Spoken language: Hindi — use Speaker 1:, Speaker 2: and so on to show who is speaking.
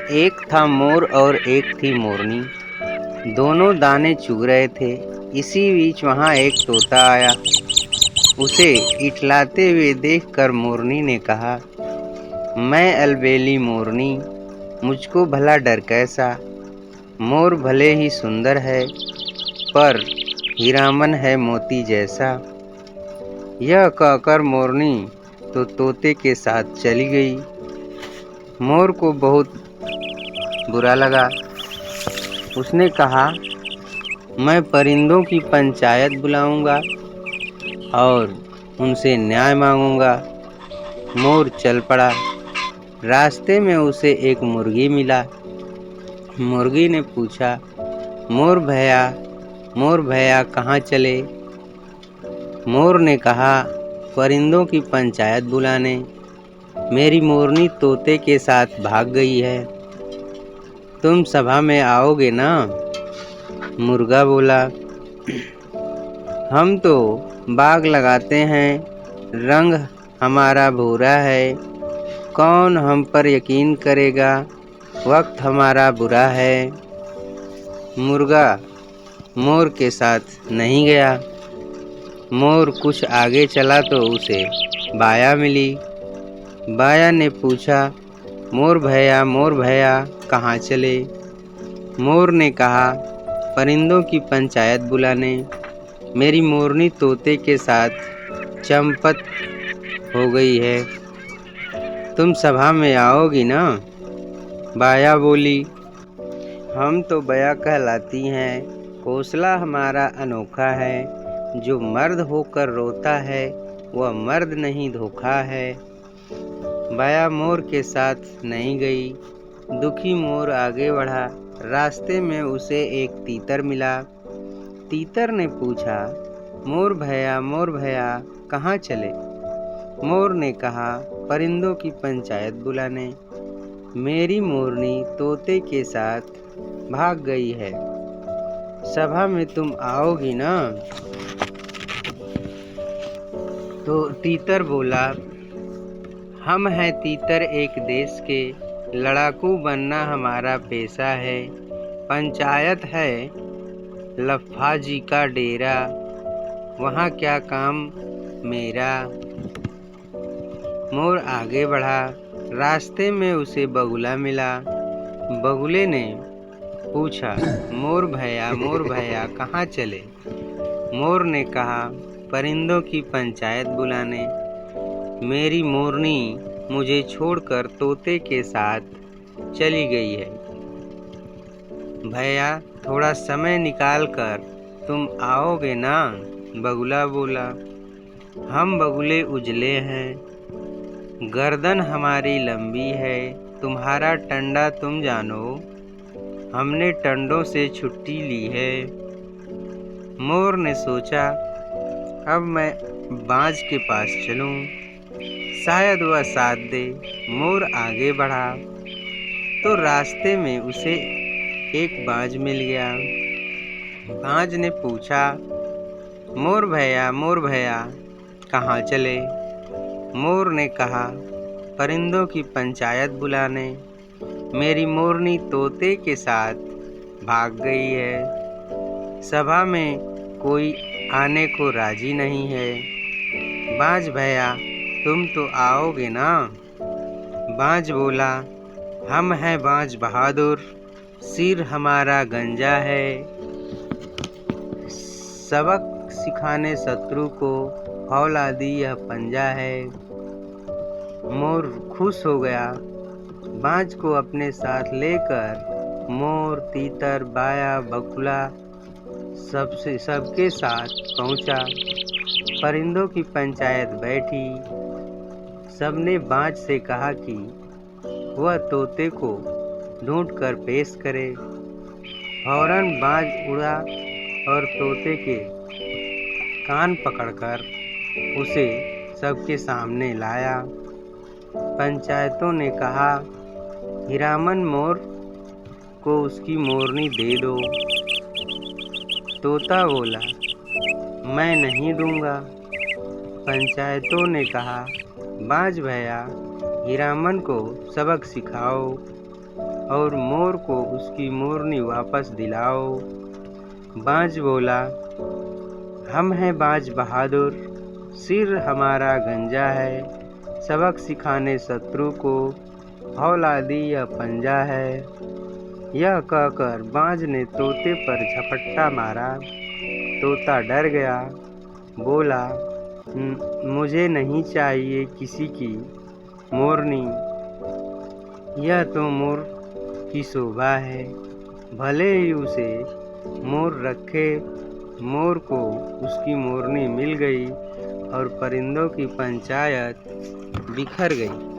Speaker 1: एक था मोर और एक थी मोरनी। दोनों दाने चुग रहे थे। इसी बीच वहां एक तोता आया। उसे इठलाते हुए देखकर मोरनी ने कहा, मैं अलबेली मोरनी, मुझको भला डर कैसा। मोर भले ही सुंदर है, पर हीरामन है मोती जैसा। यह कहकर मोरनी तो तोते के साथ चली गई। मोर को बहुत बुरा लगा। उसने कहा, मैं परिंदों की पंचायत बुलाऊंगा और उनसे न्याय मांगूंगा। मोर चल पड़ा। रास्ते में उसे एक मुर्गी मिला। मुर्गी ने पूछा, मोर भैया कहाँ चले। मोर ने कहा, परिंदों की पंचायत बुलाने। मेरी मोरनी तोते के साथ भाग गई है। तुम सभा में आओगे ना। मुर्गा बोला, हम तो बाग लगाते हैं, रंग हमारा भूरा है। कौन हम पर यकीन करेगा, वक्त हमारा बुरा है। मुर्गा मोर के साथ नहीं गया। मोर कुछ आगे चला तो उसे बाया मिली। बाया ने पूछा, मोर भैया कहाँ चले। मोर ने कहा, परिंदों की पंचायत बुलाने। मेरी मोरनी तोते के साथ चंपत हो गई है। तुम सभा में आओगी ना। बाया बोली, हम तो बया कहलाती हैं। कौशला हमारा अनोखा है। जो मर्द होकर रोता है, वह मर्द नहीं धोखा है। बाया मोर के साथ नहीं गई। दुखी मोर आगे बढ़ा। रास्ते में उसे एक तीतर मिला। तीतर ने पूछा, मोर भैया कहाँ चले। मोर ने कहा, परिंदों की पंचायत बुलाने। मेरी मोरनी तोते के साथ भाग गई है। सभा में तुम आओगी ना। तो तीतर बोला, हम हैं तीतर एक देश के, लड़ाकू बनना हमारा पेशा है। पंचायत है लफ्फा जी का डेरा, वहाँ क्या काम मेरा। मोर आगे बढ़ा। रास्ते में उसे बगुला मिला। बगुले ने पूछा, मोर भैया कहाँ चले। मोर ने कहा, परिंदों की पंचायत बुलाने। मेरी मोरनी मुझे छोड़कर तोते के साथ चली गई है। भैया थोड़ा समय निकाल कर तुम आओगे ना। बगुला बोला, हम बगुले उजले हैं, गर्दन हमारी लंबी है। तुम्हारा टंडा तुम जानो, हमने टंडों से छुट्टी ली है। मोर ने सोचा, अब मैं बाज के पास चलूं, शायद वह साथ दे। मोर आगे बढ़ा तो रास्ते में उसे एक बाज मिल गया। बाज ने पूछा, मोर भैया कहाँ चले। मोर ने कहा, परिंदों की पंचायत बुलाने। मेरी मोरनी तोते के साथ भाग गई है। सभा में कोई आने को राजी नहीं है। बाज भैया तुम तो आओगे ना। बाज बोला, हम हैं बाज बहादुर, सिर हमारा गंजा है। सबक सिखाने शत्रु को, फौलादी यह पंजा है। मोर खुश हो गया। बाज को अपने साथ लेकर मोर, तीतर, बाया, बगुला सबके साथ पहुंचा। परिंदों की पंचायत बैठी। सबने बाज से कहा कि वह तोते को ढूंढकर पेश करे। फौरन बाज उड़ा और तोते के कान पकड़कर उसे सबके सामने लाया। पंचायतों ने कहा, हीरामन मोर को उसकी मोरनी दे दो। तोता बोला, मैं नहीं दूंगा। पंचायतों ने कहा, बाज भैया हीरामन को सबक सिखाओ। और मोर को उसकी मोरनी वापस दिलाओ। बाज बोला, हम हैं बाज बहादुर, सिर हमारा गंजा है, सबक सिखाने शत्रु को, फौलादी यह पंजा है। यह कहकर बाज ने तोते पर झपट्टा मारा। तोता डर गया, बोला, मुझे नहीं चाहिए किसी की मोरनी, यह तो मोर की शोभा है। भले ही उसे मोर रखे। मोर को उसकी मोरनी मिल गई और परिंदों की पंचायत बिखर गई।